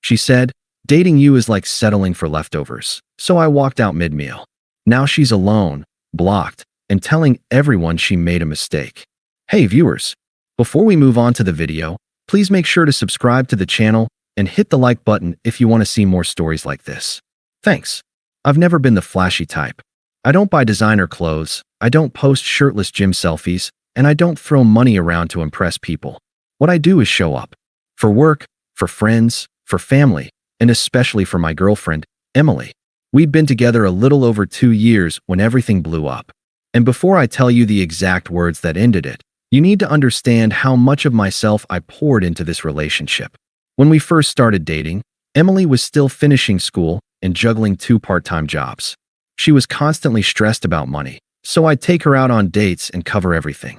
She said, "Dating you is like settling for leftovers." So I walked out mid-meal. Now she's alone, blocked, and telling everyone she made a mistake. Hey viewers, before we move on to the video, please make sure to subscribe to the channel and hit the like button if you want to see more stories like this. Thanks. I've never been the flashy type. I don't buy designer clothes, I don't post shirtless gym selfies, and I don't throw money around to impress people. What I do is show up. For work, for friends, for family, and especially for my girlfriend, Emily. We'd been together a little over 2 years when everything blew up. And before I tell you the exact words that ended it, you need to understand how much of myself I poured into this relationship. When we first started dating, Emily was still finishing school and juggling 2 part-time jobs. She was constantly stressed about money, so I'd take her out on dates and cover everything.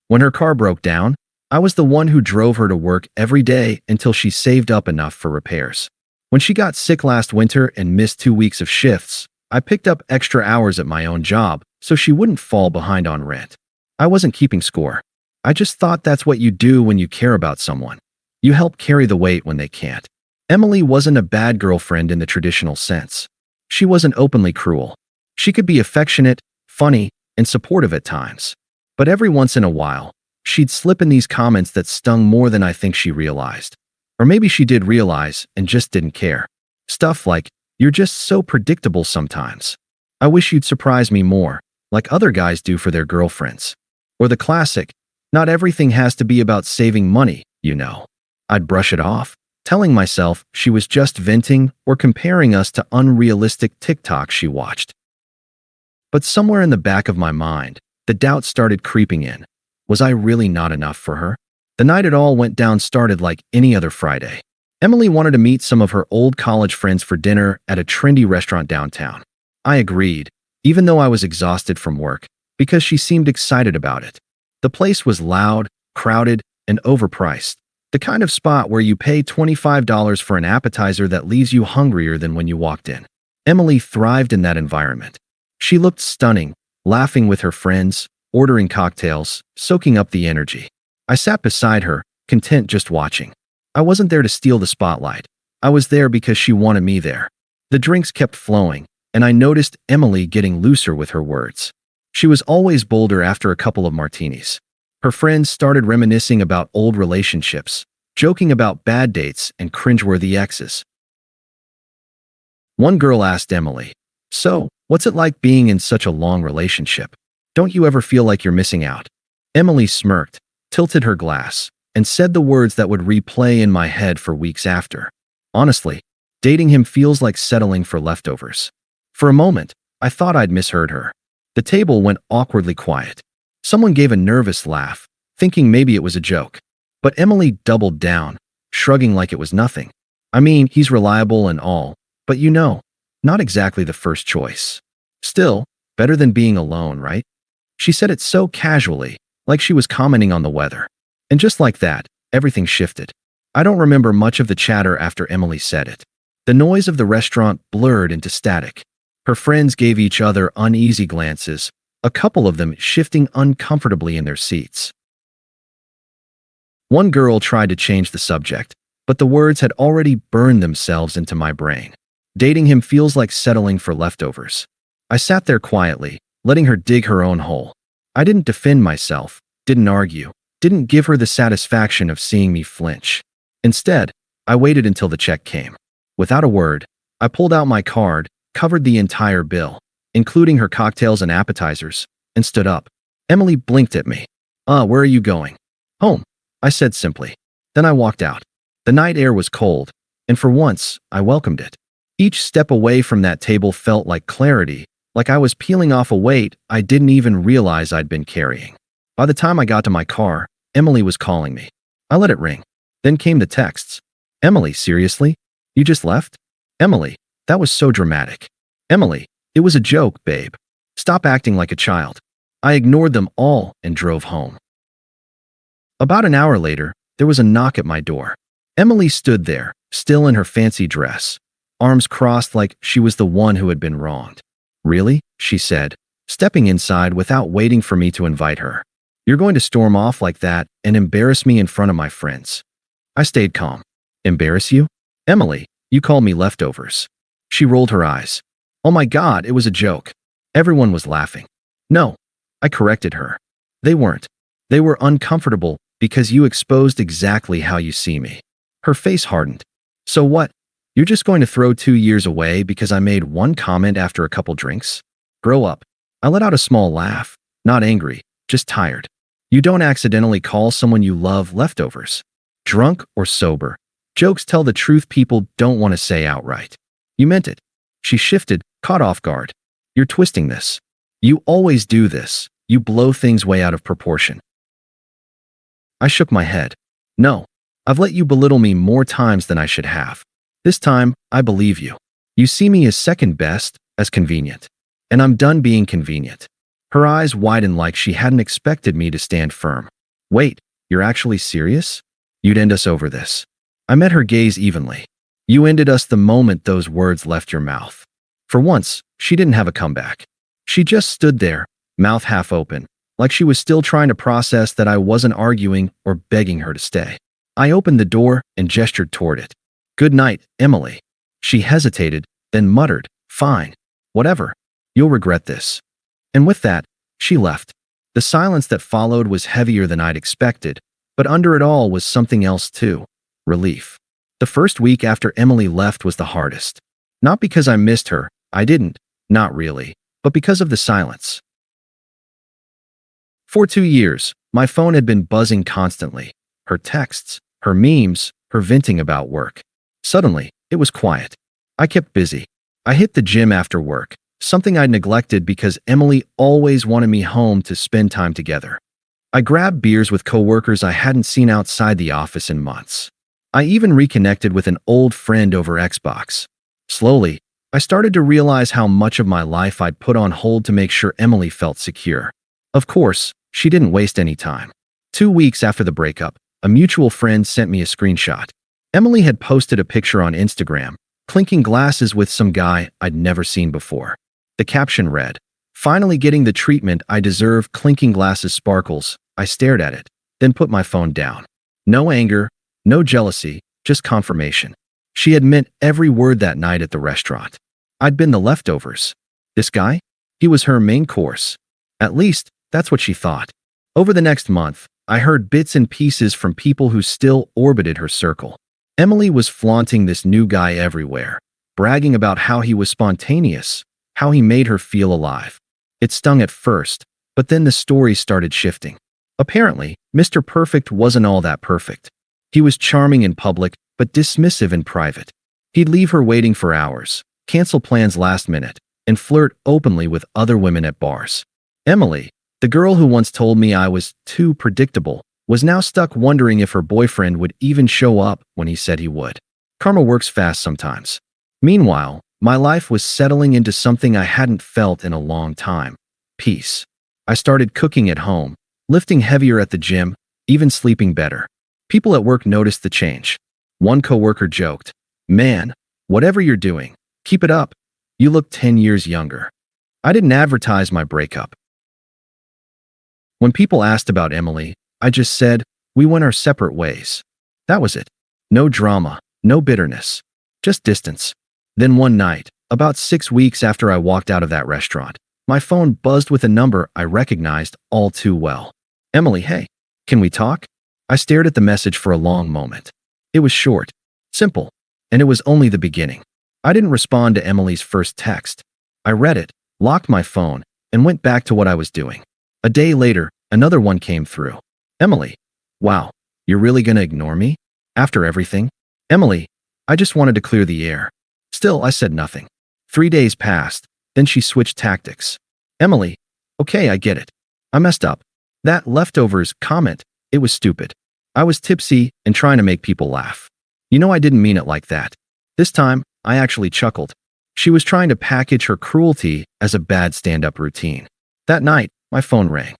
When her car broke down, I was the one who drove her to work every day until she saved up enough for repairs. When she got sick last winter and missed 2 weeks of shifts, I picked up extra hours at my own job so she wouldn't fall behind on rent. I wasn't keeping score. I just thought that's what you do when you care about someone. You help carry the weight when they can't. Emily wasn't a bad girlfriend in the traditional sense. She wasn't openly cruel. She could be affectionate, funny, and supportive at times. But every once in a while, she'd slip in these comments that stung more than I think she realized. Or maybe she did realize and just didn't care. Stuff like, "You're just so predictable sometimes. I wish you'd surprise me more, like other guys do for their girlfriends." Or the classic, "Not everything has to be about saving money, you know." I'd brush it off, telling myself she was just venting or comparing us to unrealistic TikToks she watched. But somewhere in the back of my mind, the doubt started creeping in. Was I really not enough for her? The night it all went down started like any other Friday. Emily wanted to meet some of her old college friends for dinner at a trendy restaurant downtown. I agreed, even though I was exhausted from work, because she seemed excited about it. The place was loud, crowded, and overpriced. The kind of spot where you pay $25 for an appetizer that leaves you hungrier than when you walked in. Emily thrived in that environment. She looked stunning, laughing with her friends, ordering cocktails, soaking up the energy. I sat beside her, content just watching. I wasn't there to steal the spotlight. I was there because she wanted me there. The drinks kept flowing, and I noticed Emily getting looser with her words. She was always bolder after a couple of martinis. Her friends started reminiscing about old relationships, joking about bad dates and cringeworthy exes. One girl asked Emily, "So, what's it like being in such a long relationship? Don't you ever feel like you're missing out?" Emily smirked, tilted her glass, and said the words that would replay in my head for weeks after. "Honestly, dating him feels like settling for leftovers." For a moment, I thought I'd misheard her. The table went awkwardly quiet. Someone gave a nervous laugh, thinking maybe it was a joke. But Emily doubled down, shrugging like it was nothing. "I mean, he's reliable and all, but you know, not exactly the first choice. Still, better than being alone, right?" She said it so casually, like she was commenting on the weather. And just like that, everything shifted. I don't remember much of the chatter after Emily said it. The noise of the restaurant blurred into static. Her friends gave each other uneasy glances, a couple of them shifting uncomfortably in their seats. One girl tried to change the subject, but the words had already burned themselves into my brain. Dating him feels like settling for leftovers. I sat there quietly, letting her dig her own hole. I didn't defend myself, didn't argue, didn't give her the satisfaction of seeing me flinch. Instead, I waited until the check came. Without a word, I pulled out my card, covered the entire bill, including her cocktails and appetizers, and stood up. Emily blinked at me. Where are you going?" "Home," I said simply. Then I walked out. The night air was cold, and for once, I welcomed it. Each step away from that table felt like clarity, like I was peeling off a weight I didn't even realize I'd been carrying. By the time I got to my car, Emily was calling me. I let it ring. Then came the texts. "Emily, seriously? You just left?" "Emily, that was so dramatic." "Emily, it was a joke, babe. Stop acting like a child." I ignored them all and drove home. About an hour later, there was a knock at my door. Emily stood there, still in her fancy dress, arms crossed like she was the one who had been wronged. "Really?" she said, stepping inside without waiting for me to invite her. "You're going to storm off like that and embarrass me in front of my friends?" I stayed calm. "Embarrass you?" Emily, you called me leftovers. She rolled her eyes. Oh my God, it was a joke. Everyone was laughing. No, I corrected her. They weren't. They were uncomfortable because you exposed exactly how you see me. Her face hardened. So what? You're just going to throw 2 years away because I made one comment after a couple drinks? Grow up. I let out a small laugh. Not angry, just tired. You don't accidentally call someone you love leftovers. Drunk or sober. Jokes tell the truth people don't want to say outright. You meant it. She shifted, caught off guard. You're twisting this. You always do this. You blow things way out of proportion. I shook my head. No, I've let you belittle me more times than I should have. This time, I believe you. You see me as second best, as convenient. And I'm done being convenient. Her eyes widened like she hadn't expected me to stand firm. Wait, you're actually serious? You'd end us over this. I met her gaze evenly. You ended us the moment those words left your mouth. For once, she didn't have a comeback. She just stood there, mouth half open, like she was still trying to process that I wasn't arguing or begging her to stay. I opened the door and gestured toward it. Good night, Emily. She hesitated, then muttered, fine. Whatever. You'll regret this. And with that, she left. The silence that followed was heavier than I'd expected, but under it all was something else too. Relief. The first week after Emily left was the hardest. Not because I missed her, I didn't, not really, but because of the silence. For 2 years, my phone had been buzzing constantly. Her texts, her memes, her venting about work. Suddenly, it was quiet. I kept busy. I hit the gym after work, something I'd neglected because Emily always wanted me home to spend time together. I grabbed beers with coworkers I hadn't seen outside the office in months. I even reconnected with an old friend over Xbox. Slowly, I started to realize how much of my life I'd put on hold to make sure Emily felt secure. Of course, she didn't waste any time. 2 weeks after the breakup, a mutual friend sent me a screenshot. Emily had posted a picture on Instagram, clinking glasses with some guy I'd never seen before. The caption read, "Finally getting the treatment I deserve, clinking glasses sparkles." I stared at it, then put my phone down. No anger, no jealousy, just confirmation. She had meant every word that night at the restaurant. I'd been the leftovers. This guy? He was her main course. At least, that's what she thought. Over the next month, I heard bits and pieces from people who still orbited her circle. Emily was flaunting this new guy everywhere, bragging about how he was spontaneous, how he made her feel alive. It stung at first, but then the story started shifting. Apparently, Mr. Perfect wasn't all that perfect. He was charming in public, but dismissive in private. He'd leave her waiting for hours, cancel plans last minute, and flirt openly with other women at bars. Emily, the girl who once told me I was too predictable, was now stuck wondering if her boyfriend would even show up when he said he would. Karma works fast sometimes. Meanwhile, my life was settling into something I hadn't felt in a long time. Peace. I started cooking at home, lifting heavier at the gym, even sleeping better. People at work noticed the change. One coworker joked, "Man, whatever you're doing, keep it up. You look 10 years younger." I didn't advertise my breakup. When people asked about Emily, I just said, we went our separate ways. That was it. No drama, no bitterness, just distance. Then one night, about 6 weeks after I walked out of that restaurant, my phone buzzed with a number I recognized all too well. "Emily, hey, can we talk?" I stared at the message for a long moment. It was short, simple, and it was only the beginning. I didn't respond to Emily's first text. I read it, locked my phone, and went back to what I was doing. A day later, another one came through. "Emily, wow, you're really gonna ignore me? After everything?" "Emily, I just wanted to clear the air." Still, I said nothing. 3 days passed, then she switched tactics. "Emily, okay, I get it. I messed up. That leftovers comment, it was stupid. I was tipsy and trying to make people laugh. You know I didn't mean it like that." This time, I actually chuckled. She was trying to package her cruelty as a bad stand-up routine. That night, my phone rang.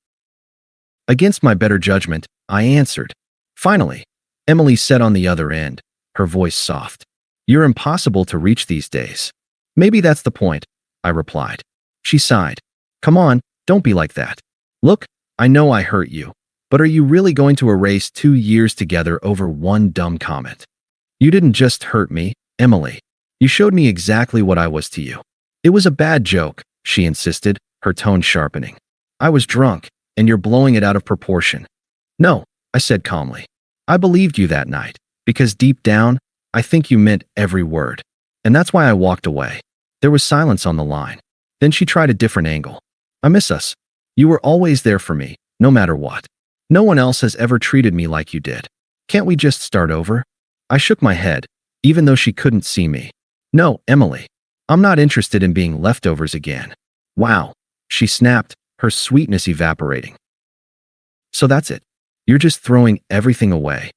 Against my better judgment, I answered. Finally, Emily said on the other end, her voice soft, "You're impossible to reach these days." "Maybe that's the point," I replied. She sighed. "Come on, don't be like that. Look, I know I hurt you, but are you really going to erase 2 years together over one dumb comment? You didn't just hurt me, Emily. You showed me exactly what I was to you. It was a bad joke, she insisted, her tone sharpening. I was drunk, and you're blowing it out of proportion. No, I said calmly. I believed you that night, because deep down, I think you meant every word. And that's why I walked away. There was silence on the line. Then she tried a different angle. I miss us. You were always there for me, no matter what. No one else has ever treated me like you did. Can't we just start over? I shook my head, even though she couldn't see me. No, Emily. I'm not interested in being leftovers again. Wow, she snapped, her sweetness evaporating. So that's it. You're just throwing everything away.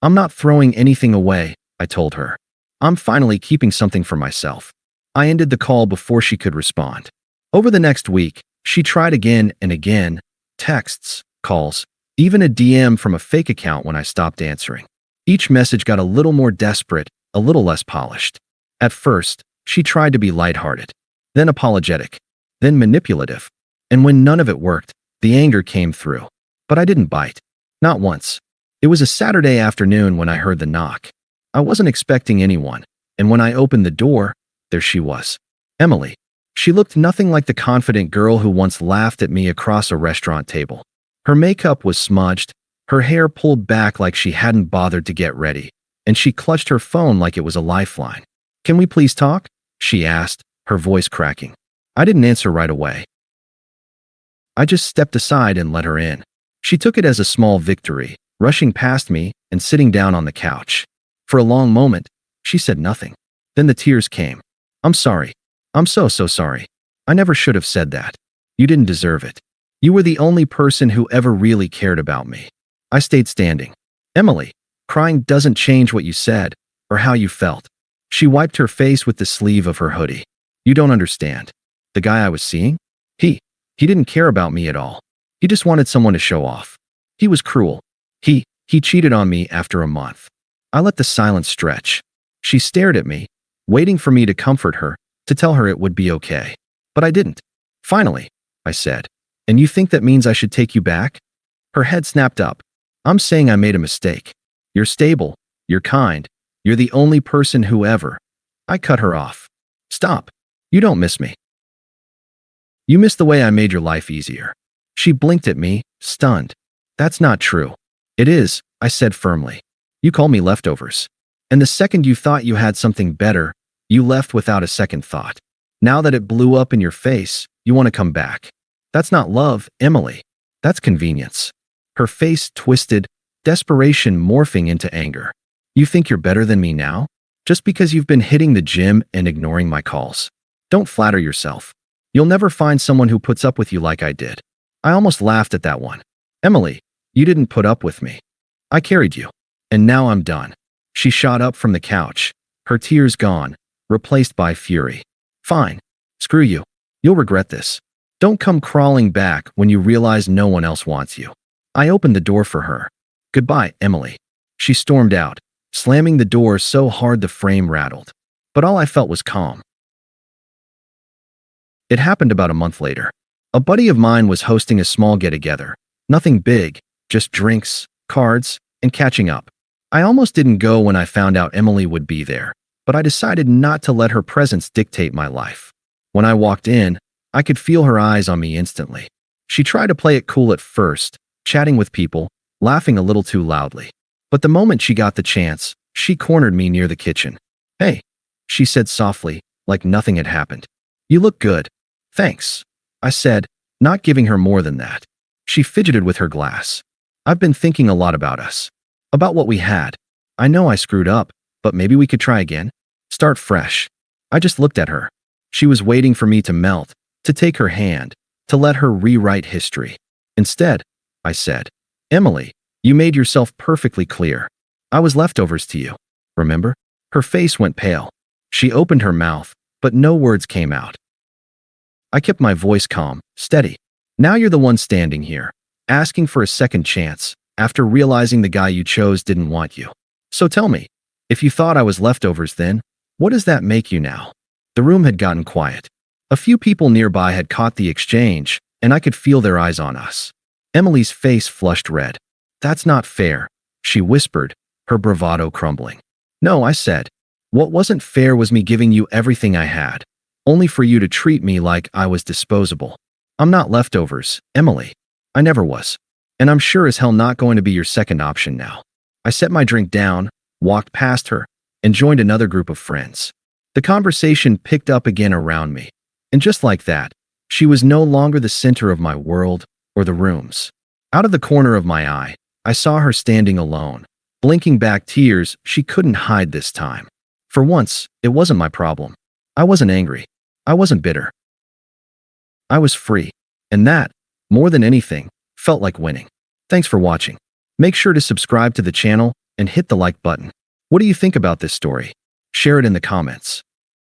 I'm not throwing anything away, I told her. I'm finally keeping something for myself. I ended the call before she could respond. Over the next week, she tried again and again, texts, calls, even a DM from a fake account when I stopped answering. Each message got a little more desperate, a little less polished. At first, she tried to be lighthearted, then apologetic, then manipulative. And when none of it worked, the anger came through. But I didn't bite. Not once. It was a Saturday afternoon when I heard the knock. I wasn't expecting anyone, and when I opened the door, there she was. Emily. She looked nothing like the confident girl who once laughed at me across a restaurant table. Her makeup was smudged, her hair pulled back like she hadn't bothered to get ready, and she clutched her phone like it was a lifeline. Can we please talk? She asked, her voice cracking. I didn't answer right away. I just stepped aside and let her in. She took it as a small victory, rushing past me and sitting down on the couch. For a long moment, she said nothing. Then the tears came. I'm sorry. I'm so sorry. I never should have said that. You didn't deserve it. You were the only person who ever really cared about me. I stayed standing. Emily, crying doesn't change what you said or how you felt. She wiped her face with the sleeve of her hoodie. You don't understand. The guy I was seeing? He didn't care about me at all. He just wanted someone to show off. He was cruel. He cheated on me after a month. I let the silence stretch. She stared at me, waiting for me to comfort her, to tell her it would be okay. But I didn't. Finally, I said, and you think that means I should take you back? Her head snapped up. I'm saying I made a mistake. You're stable. You're kind. You're the only person who ever. I cut her off. Stop. You don't miss me. You miss the way I made your life easier. She blinked at me, stunned. That's not true. It is, I said firmly. You call me leftovers. And the second you thought you had something better, you left without a second thought. Now that it blew up in your face, you want to come back. That's not love, Emily. That's convenience. Her face twisted, desperation morphing into anger. You think you're better than me now? Just because you've been hitting the gym and ignoring my calls? Don't flatter yourself. You'll never find someone who puts up with you like I did. I almost laughed at that one. Emily, you didn't put up with me. I carried you. And now I'm done. She shot up from the couch, her tears gone, replaced by fury. Fine. Screw you. You'll regret this. Don't come crawling back when you realize no one else wants you. I opened the door for her. Goodbye, Emily. She stormed out, slamming the door so hard the frame rattled. But all I felt was calm. It happened about a month later. A buddy of mine was hosting a small get-together. Nothing big, just drinks, cards, and catching up. I almost didn't go when I found out Emily would be there, but I decided not to let her presence dictate my life. When I walked in, I could feel her eyes on me instantly. She tried to play it cool at first, chatting with people, laughing a little too loudly. But the moment she got the chance, she cornered me near the kitchen. Hey, she said softly, like nothing had happened. You look good. Thanks, I said, not giving her more than that. She fidgeted with her glass. I've been thinking a lot about us. About what we had. I know I screwed up, but maybe we could try again. Start fresh. I just looked at her. She was waiting for me to melt, to take her hand, to let her rewrite history. Instead, I said, Emily, you made yourself perfectly clear. I was leftovers to you. Remember? Her face went pale. She opened her mouth, but no words came out. I kept my voice calm, steady. Now you're the one standing here, asking for a second chance, after realizing the guy you chose didn't want you. So tell me, if you thought I was leftovers then, what does that make you now? The room had gotten quiet. A few people nearby had caught the exchange, and I could feel their eyes on us. Emily's face flushed red. That's not fair, she whispered, her bravado crumbling. No, I said. What wasn't fair was me giving you everything I had, only for you to treat me like I was disposable. I'm not leftovers, Emily. I never was. And I'm sure as hell not going to be your second option now. I set my drink down, walked past her, and joined another group of friends. The conversation picked up again around me. And just like that, she was no longer the center of my world or the room's. Out of the corner of my eye, I saw her standing alone, blinking back tears she couldn't hide this time. For once, it wasn't my problem. I wasn't angry. I wasn't bitter. I was free. And that, more than anything, felt like winning. Thanks for watching. Make sure to subscribe to the channel and hit the like button. What do you think about this story? Share it in the comments.